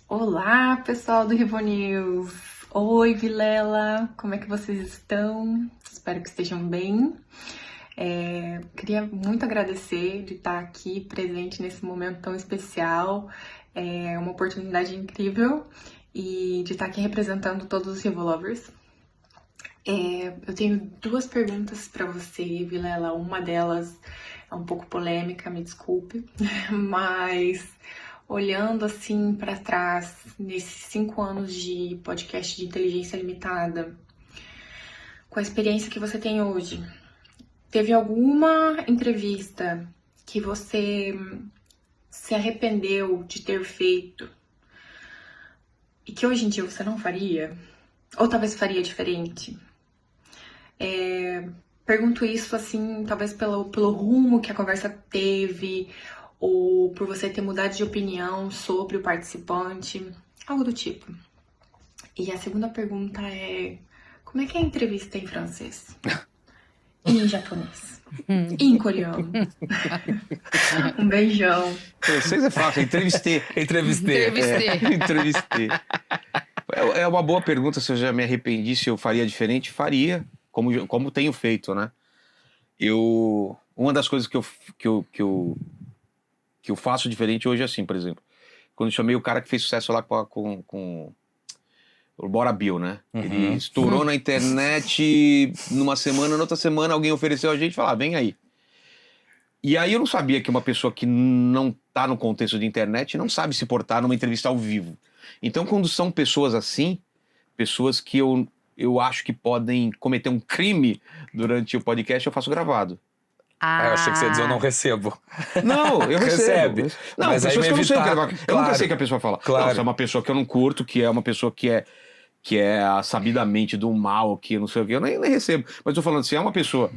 Olá, pessoal do Rivo News! Oi, Vilela! Como é que vocês estão? Espero que estejam bem. Queria muito agradecer de estar aqui presente nesse momento tão especial. É uma oportunidade incrível e de estar aqui representando todos os Rivo Lovers. Eu tenho duas perguntas para você, Vilela. Uma delas é um pouco polêmica, me desculpe, mas olhando assim para trás, nesses 5 anos de podcast de inteligência limitada, com a experiência que você tem hoje, teve alguma entrevista que você se arrependeu de ter feito e que hoje em dia você não faria? Ou talvez faria diferente? Pergunto isso assim, talvez pelo rumo que a conversa teve, ou por você ter mudado de opinião sobre o participante, algo do tipo. E a segunda pergunta é: como é que é a entrevista em francês? E em japonês? E em coreano? Um beijão. Francês é fácil, entrevistei. Entrevistei. É uma boa pergunta se eu já me arrependi, se eu faria diferente. Faria, como tenho feito, né? Uma das coisas que eu faço diferente hoje é assim, por exemplo. Quando eu chamei o cara que fez sucesso lá com o Bora Bill, né? Ele estourou na internet numa semana, na outra semana alguém ofereceu a gente e falou, vem aí. E aí eu não sabia que uma pessoa que não tá no contexto de internet não sabe se portar numa entrevista ao vivo. Então, quando são pessoas assim, pessoas que eu acho que podem cometer um crime durante o podcast, eu faço gravado. Eu achei que você ia dizer eu não recebo. Não, eu recebo. Recebe. Não, mas pessoas aí que eu não sei o que evitar... gravar. Eu nunca sei o que a pessoa fala. Claro. Não, se é uma pessoa que eu não curto, que é uma pessoa que é sabidamente do mal, que não sei o que, eu nem recebo. Mas tô falando, se é uma pessoa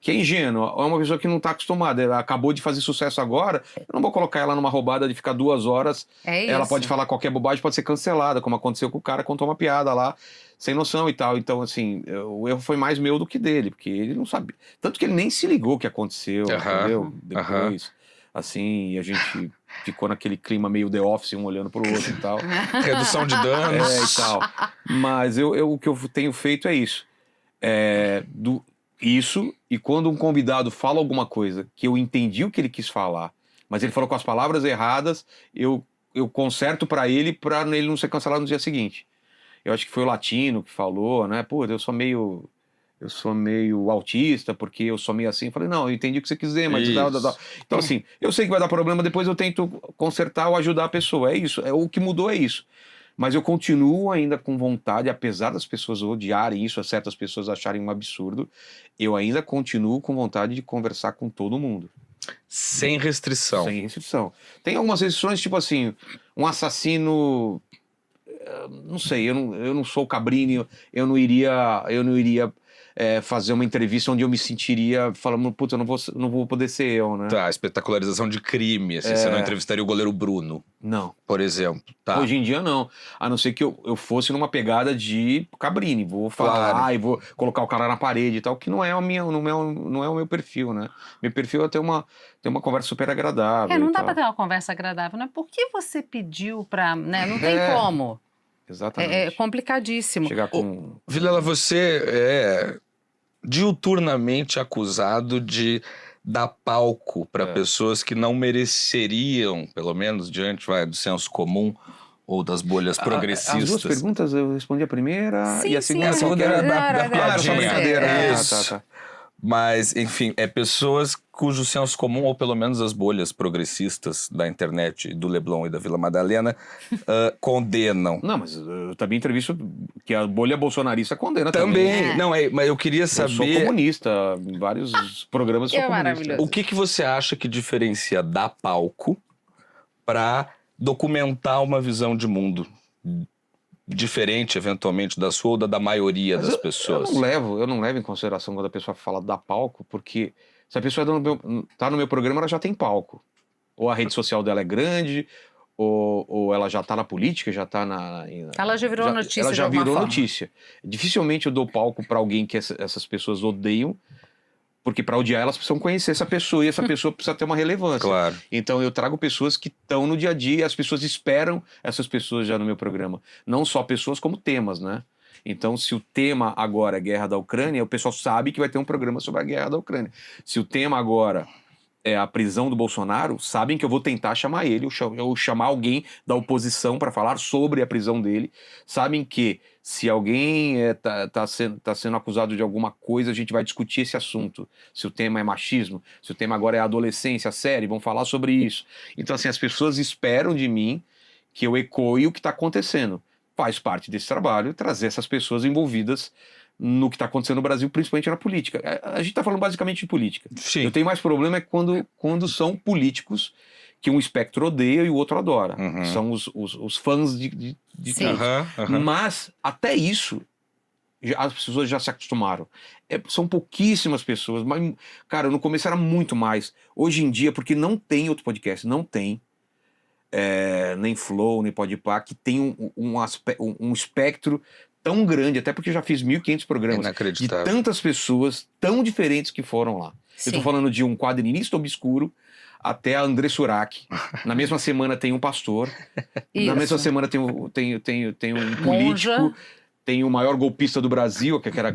que é ingênua, ou é uma pessoa que não tá acostumada, ela acabou de fazer sucesso agora, eu não vou colocar ela numa roubada de ficar 2 horas, ela pode falar qualquer bobagem, pode ser cancelada, como aconteceu com o cara, contou uma piada lá, sem noção e tal. Então, assim, o erro foi mais meu do que dele, porque ele não sabia. Tanto que ele nem se ligou o que aconteceu, entendeu? Depois, assim, e a gente ficou naquele clima meio The Office, um olhando pro outro e tal. Redução de danos. E tal. Mas o que eu tenho feito é isso. Isso, e quando um convidado fala alguma coisa que eu entendi o que ele quis falar, mas ele falou com as palavras erradas, eu conserto pra ele não ser cancelado no dia seguinte. Eu acho que foi o Latino que falou, né? Pô, eu sou meio autista, porque eu sou meio assim. Eu falei, não, eu entendi o que você quis dizer, mas... Então, assim, eu sei que vai dar problema, depois eu tento consertar ou ajudar a pessoa. É isso, o que mudou é isso. Mas eu continuo ainda com vontade, apesar das pessoas odiarem isso, certas pessoas acharem um absurdo, eu ainda continuo com vontade de conversar com todo mundo. Sem restrição. Sem restrição. Tem algumas restrições, tipo assim, um assassino... Não sei, eu não sou o Cabrini, eu não iria fazer uma entrevista onde eu me sentiria falando, puta, eu não vou poder ser eu, né? Tá, espetacularização de crime, assim, você não entrevistaria o goleiro Bruno. Não. Por exemplo. Tá. Hoje em dia não, a não ser que eu fosse numa pegada de Cabrini, vou falar e vou colocar o cara na parede e tal, que não é o meu perfil, né? Meu perfil é ter uma conversa super agradável. Não dá pra ter uma conversa agradável, né? Por que você pediu pra, né? Não tem como. Exatamente. É complicadíssimo. Chegar com... Vilela, você é diuturnamente acusado de dar palco para pessoas que não mereceriam, pelo menos diante do senso comum ou das bolhas progressistas. As duas perguntas eu respondi a primeira e a segunda... A segunda era da Era só brincadeira. Isso. Tá. Mas, enfim, pessoas cujo senso comum, ou pelo menos as bolhas progressistas da internet, do Leblon e da Vila Madalena, condenam. Não, mas eu também entrevisto que a bolha bolsonarista condena também. Não, mas eu queria saber... Eu sou comunista, em vários programas eu sou comunista. Maravilhoso. O que você acha que diferencia dar palco para documentar uma visão de mundo diferente, eventualmente, da sua ou da maioria das pessoas? Eu não levo em consideração quando a pessoa fala da palco, porque se a pessoa tá no meu programa, ela já tem palco. Ou a rede social dela é grande, ou ela já tá na política, já tá ela já virou notícia. Ela já virou notícia. Dificilmente eu dou palco para alguém que essas pessoas odeiam, Porque para odiar elas precisam conhecer essa pessoa e essa pessoa precisa ter uma relevância. Claro. Então eu trago pessoas que estão no dia a dia, as pessoas esperam essas pessoas já no meu programa. Não só pessoas como temas, né? Então, se o tema agora é guerra da Ucrânia, o pessoal sabe que vai ter um programa sobre a guerra da Ucrânia. Se o tema agora é a prisão do Bolsonaro, sabem que eu vou tentar chamar ele, ou chamar alguém da oposição para falar sobre a prisão dele. Sabem que se alguém tá sendo acusado de alguma coisa, a gente vai discutir esse assunto. Se o tema é machismo, se o tema agora é adolescência, série, vão falar sobre isso. Então, assim, as pessoas esperam de mim que eu ecoe o que está acontecendo. Faz parte desse trabalho trazer essas pessoas envolvidas no que está acontecendo no Brasil, principalmente na política. A gente está falando basicamente de política. Sim. Eu tenho mais problema quando são políticos que um espectro odeia e o outro adora. Uhum. São os fãs de Sim. todos. Mas até isso as pessoas já se acostumaram. São pouquíssimas pessoas, mas, cara, no começo era muito mais. Hoje em dia, porque não tem outro podcast, não tem. Nem Flow, nem Podpah, que tem um espectro tão grande, até porque eu já fiz 1.500 programas, de Inacreditável. tantas pessoas tão diferentes que foram lá. Sim. Eu tô falando de um quadrinista obscuro até a André Surak. Na mesma semana tem um pastor, na Isso. mesma semana tem um político, Monja. tem o maior golpista do Brasil, que era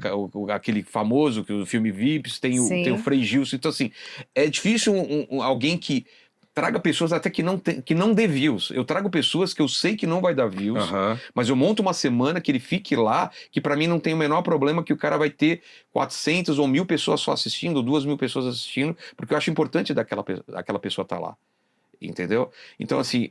aquele famoso, que o filme Vips, tem o Frei Gilson. Então, assim, é difícil alguém que traga pessoas até que não dê views. Eu trago pessoas que eu sei que não vai dar views, mas eu monto uma semana que ele fique lá, que pra mim não tem o menor problema, que o cara vai ter 400 ou 1.000 pessoas só assistindo, ou 2.000 pessoas assistindo, porque eu acho importante aquela pessoa estar lá. Entendeu? Então, assim,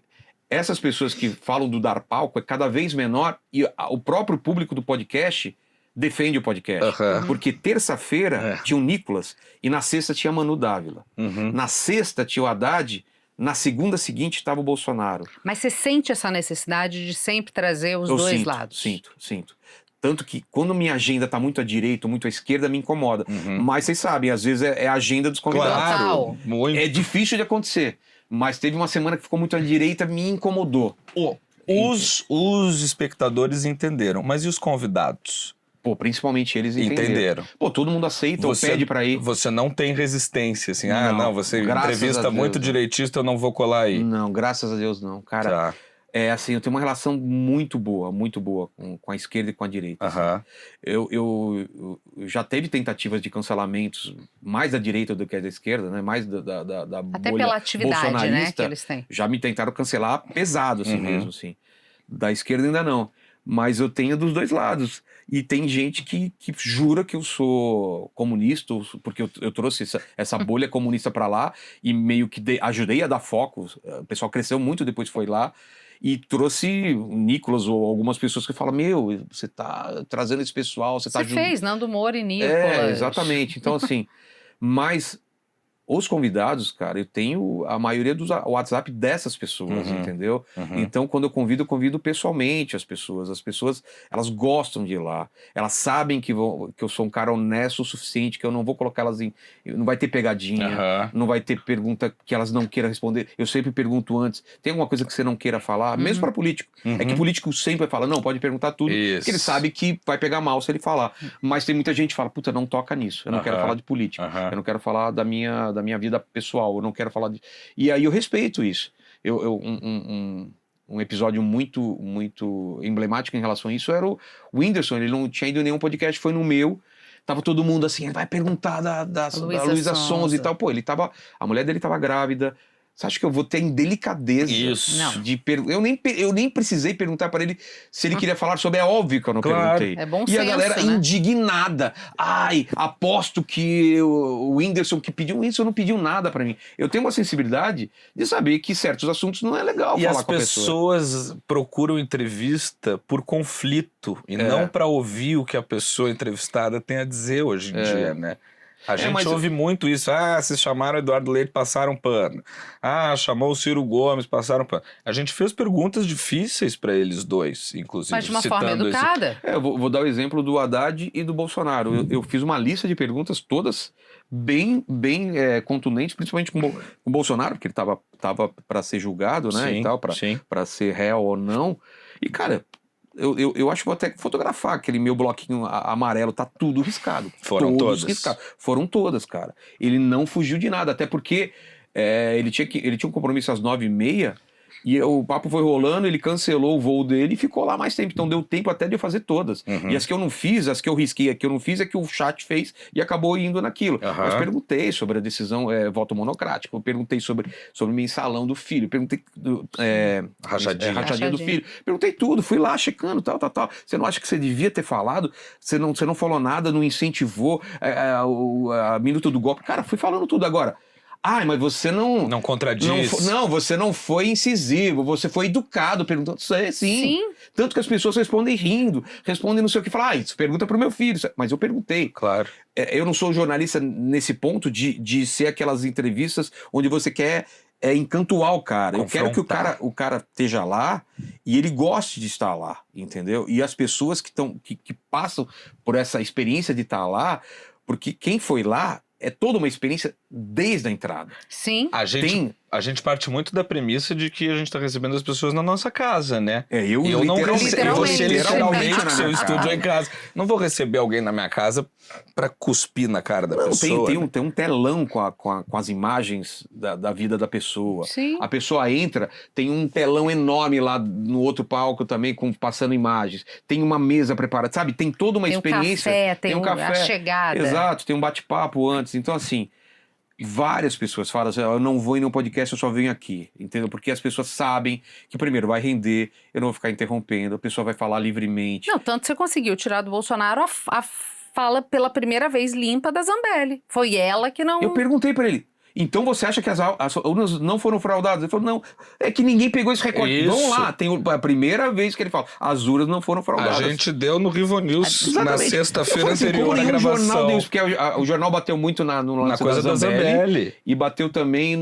essas pessoas que falam do dar palco é cada vez menor, e o próprio público do podcast defende o podcast. Porque terça-feira tinha o Nicolas e na sexta tinha Manu Dávila. Na sexta tinha o Haddad, na segunda seguinte estava o Bolsonaro. Mas você sente essa necessidade de sempre trazer os dois lados? Sinto. Tanto que quando minha agenda está muito à direita ou muito à esquerda, me incomoda. Mas vocês sabem, às vezes é a agenda dos convidados. Claro, muito. É difícil de acontecer. Mas teve uma semana que ficou muito à direita, me incomodou. Os espectadores entenderam, mas e os convidados? Pô, principalmente eles entenderam. Pô, todo mundo aceita ou pede pra ir. Você não tem resistência, assim, você graças entrevista a Deus, muito direitista, eu não vou colar aí. Não, graças a Deus não, cara. Tá. Assim, eu tenho uma relação muito boa com a esquerda e com a direita. Assim. Eu já teve tentativas de cancelamentos mais da direita do que da esquerda, né? Mais da Até bolha pela atividade, né, bolsonarista. que eles têm. Já me tentaram cancelar pesado, assim mesmo, assim. Da esquerda ainda não. Mas eu tenho dos dois lados. E tem gente que jura que eu sou comunista, porque eu trouxe essa bolha comunista pra lá e meio que ajudei a dar foco. O pessoal cresceu muito depois que foi lá. E trouxe o Nicolas ou algumas pessoas que falam, você tá trazendo esse pessoal, você tá ajudando. Fez, Nando Moura e Nicolas. Exatamente. Então, assim, mas os convidados, cara, eu tenho a maioria dos WhatsApp dessas pessoas, entendeu? Então, quando eu convido pessoalmente as pessoas. As pessoas, elas gostam de ir lá. Elas sabem que eu sou um cara honesto o suficiente, que eu não vou colocar elas em... Não vai ter pegadinha, não vai ter pergunta que elas não queiram responder. Eu sempre pergunto antes, tem alguma coisa que você não queira falar? Mesmo para político. É que político sempre fala, não, pode perguntar tudo, porque ele sabe que vai pegar mal se ele falar. Mas tem muita gente que fala, puta, não toca nisso. Eu não quero falar de política. Eu não quero falar da minha vida pessoal, eu não quero falar de... E aí eu respeito isso. Um episódio muito emblemático em relação a isso era o Whindersson, ele não tinha ido em nenhum podcast, foi no meu, tava todo mundo assim, ele vai perguntar da Luísa Sonza e tal, pô, a mulher dele tava grávida. Você acha que eu vou ter indelicadeza de perguntar? Eu nem precisei perguntar para ele se ele queria falar sobre. É óbvio que eu não perguntei. É bom e senso, a galera né? indignada. Ai, aposto que o Whindersson que pediu. O Whindersson não pediu nada para mim. Eu tenho uma sensibilidade de saber que certos assuntos não é legal falar com a pessoa. E as pessoas procuram entrevista por conflito e não para ouvir o que a pessoa entrevistada tem a dizer hoje em dia, né? A gente ouve muito isso. Vocês chamaram o Eduardo Leite, passaram pano. Chamou o Ciro Gomes, passaram pano. A gente fez perguntas difíceis para eles dois, inclusive. Mas de uma forma educada. Eu vou dar o exemplo do Haddad e do Bolsonaro. Eu fiz uma lista de perguntas todas bem contundentes, principalmente com o Bolsonaro, porque ele tava para ser julgado, né? Sim, e tal, para ser réu ou não. E, cara, eu acho que vou até fotografar aquele meu bloquinho amarelo, tá tudo riscado. Foram Todos todas? riscados. Foram todas, cara. Ele não fugiu de nada, até porque ele tinha um compromisso às 9h30 e o papo foi rolando, ele cancelou o voo dele e ficou lá mais tempo. Então deu tempo até de eu fazer todas. Uhum. E as que eu não fiz, as que eu risquei, as que eu não fiz é que o chat fez e acabou indo naquilo. Aham. Mas perguntei sobre a decisão voto monocrático, eu perguntei sobre o mensalão do filho, perguntei Rachadinha. rachadinha do Rachadinha. filho. Perguntei tudo, fui lá checando, tal. Você não acha que você devia ter falado? Você não falou nada, não incentivou a minuto do golpe. Cara, fui falando tudo agora. Ai, mas você Não contradiz. você não foi incisivo, você foi educado perguntando. Sim. Sim. Tanto que as pessoas respondem rindo, respondem não sei o que, falam, isso pergunta pro meu filho. Mas eu perguntei. Claro. Eu não sou jornalista nesse ponto de ser aquelas entrevistas onde você quer encantuar o cara. Eu quero que o cara esteja lá e ele goste de estar lá, entendeu? E as pessoas que passam por essa experiência de estar lá, porque quem foi lá é toda uma experiência desde a entrada. Sim. A gente parte muito da premissa de que a gente está recebendo as pessoas na nossa casa, né? Eu não recebo você literalmente na com seu minha estúdio casa. em casa. Não vou receber alguém na minha casa para cuspir na cara da Não, pessoa. tem um telão com as imagens da vida da pessoa. Sim. A pessoa entra, tem um telão enorme lá no outro palco também, passando imagens. Tem uma mesa preparada, sabe? Tem toda uma Tem um experiência. café, tem um a chegada. Exato, tem um bate-papo antes. Então, assim, várias pessoas falam assim, eu não vou em nenhum podcast, eu só venho aqui, entendeu? Porque as pessoas sabem que, primeiro, vai render, eu não vou ficar interrompendo, a pessoa vai falar livremente. Não, tanto você conseguiu tirar do Bolsonaro a fala pela primeira vez limpa da Zambelli. Foi ela que não... Eu perguntei pra ele, então você acha que as urnas não foram fraudadas? Ele falou, não, é que ninguém pegou esse recorte. Isso. Vamos lá, tem a primeira vez que ele fala, as urnas não foram fraudadas. A gente deu no Rivo News na Exatamente. sexta-feira Eu falei assim, anterior como à nenhum gravação. jornal deu isso, porque o jornal bateu muito no Na lance coisa da Zambelli. e bateu também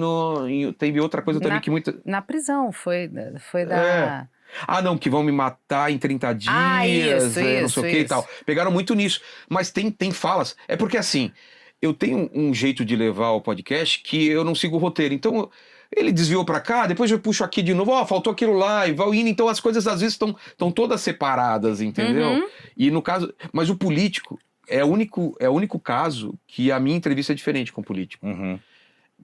teve outra coisa também que muita... Na prisão, foi da... É. Ah, não, que vão me matar em 30 dias, não sei o que e tal. Pegaram muito nisso. Mas tem falas. É porque assim, eu tenho um jeito de levar o podcast que eu não sigo o roteiro. Então, ele desviou pra cá, depois eu puxo aqui de novo, faltou aquilo lá, e vai indo. Então, as coisas às vezes estão todas separadas, entendeu? Uhum. E no caso... Mas o político é o único caso que a minha entrevista é diferente com o político. Uhum.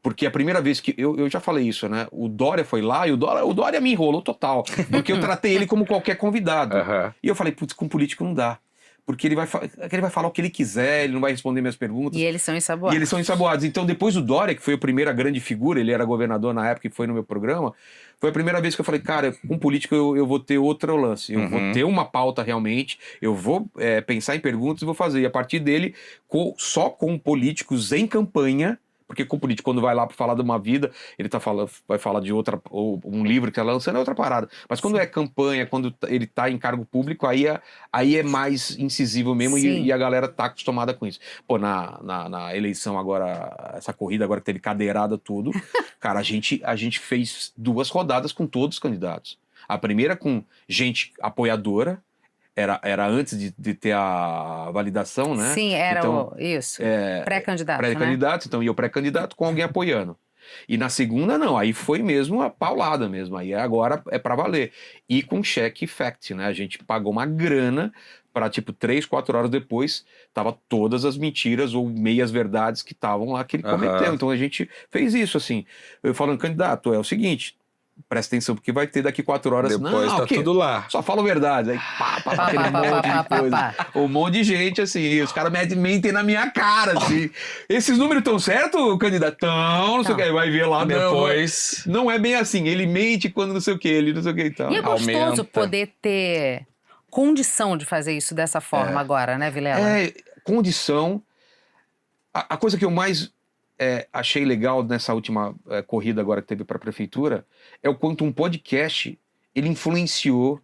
Porque a primeira vez que... Eu já falei isso, né? O Dória foi lá e o Dória me enrolou total. Porque eu tratei ele como qualquer convidado. Aham. E eu falei, putz, com político não dá. Porque ele vai falar o que ele quiser, ele não vai responder minhas perguntas. E eles são ensaboados. E eles são ensaboados. Então, depois do Dória, que foi a primeira grande figura, ele era governador na época e foi no meu programa, foi a primeira vez que eu falei, cara, com político eu vou ter outro lance. Eu vou ter uma pauta realmente, eu vou pensar em perguntas e vou fazer. E a partir dele, só com políticos em campanha, porque com o político, quando vai lá para falar de uma vida, ele vai falar de outra, ou um livro que está lançando, é outra parada. Mas quando é campanha, quando ele está em cargo público, aí é mais incisivo mesmo e a galera tá acostumada com isso. Pô, na eleição agora, essa corrida agora que teve cadeirada tudo, cara, a gente fez 2 rodadas com todos os candidatos. A primeira com gente apoiadora, era antes de ter a validação, né? Sim, era então, isso. Pré-candidato, Pré-candidato, então ia o pré-candidato com alguém apoiando. E na segunda, não, aí foi mesmo a paulada mesmo, aí agora é pra valer. E com cheque fact, né? A gente pagou uma grana pra, 3, 4 horas depois, tava todas as mentiras ou meias verdades que estavam lá que ele cometeu. Então a gente fez isso, assim. Eu falando, candidato, é o seguinte... Presta atenção, porque vai ter daqui 4 horas. Depois tá tudo lá. Só fala a verdade. Aí aquele monte de coisa. Um monte de gente, assim. Os caras mentem na minha cara, assim. Esses números estão certos, candidatão? Não sei o que. Vai ver lá depois. Não é bem assim. Ele mente quando não sei o que, ele não sei o que e tal. E é gostoso poder ter condição de fazer isso dessa forma agora, né, Vilela? Condição. A coisa que eu mais... achei legal nessa última corrida agora que teve para a prefeitura é o quanto um podcast ele influenciou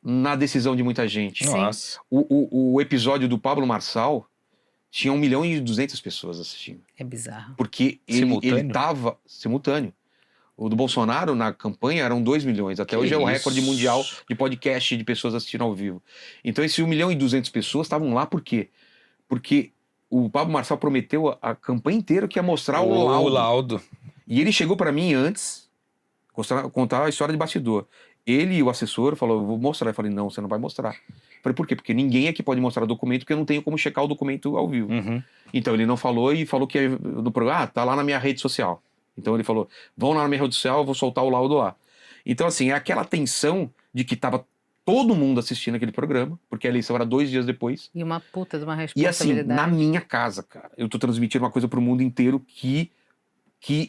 na decisão de muita gente. Nossa. O episódio do Pablo Marçal tinha 1.200.000 pessoas assistindo. É bizarro. Porque ele tava simultâneo. O do Bolsonaro na campanha eram 2 milhões. Até hoje é o recorde mundial de podcast de pessoas assistindo ao vivo. Então esse 1.200.000 pessoas estavam lá por quê? Porque o Pablo Marçal prometeu a campanha inteira que ia mostrar o laudo. E ele chegou para mim antes, contar a história de bastidor. ele e o assessor falou, eu vou mostrar. Eu falei, não, você não vai mostrar. Eu falei, por quê? Porque ninguém aqui pode mostrar documento, porque eu não tenho como checar o documento ao vivo. Uhum. Então ele não falou e falou que no programa, tá lá na minha rede social. Então ele falou, vão lá na minha rede social, eu vou soltar o laudo lá. Então assim, é aquela tensão de que tava todo mundo assistindo aquele programa, porque a eleição era 2 dias depois. E uma puta de uma E assim, responsabilidade. na minha casa, cara, eu tô transmitindo uma coisa pro mundo inteiro que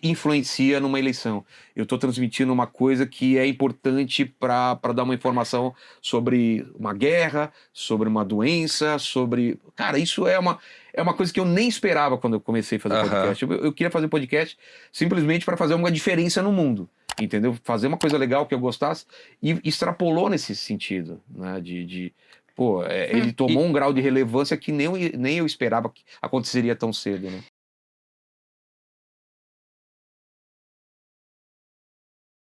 influencia numa eleição. Eu tô transmitindo uma coisa que é importante para dar uma informação sobre uma guerra, sobre uma doença, sobre... Cara, isso é uma coisa que eu nem esperava quando eu comecei a fazer podcast. Eu queria fazer podcast simplesmente para fazer uma diferença no mundo, entendeu? Fazer uma coisa legal que eu gostasse e extrapolou nesse sentido, né? Pô, ele tomou um grau de relevância que nem eu esperava que aconteceria tão cedo, né?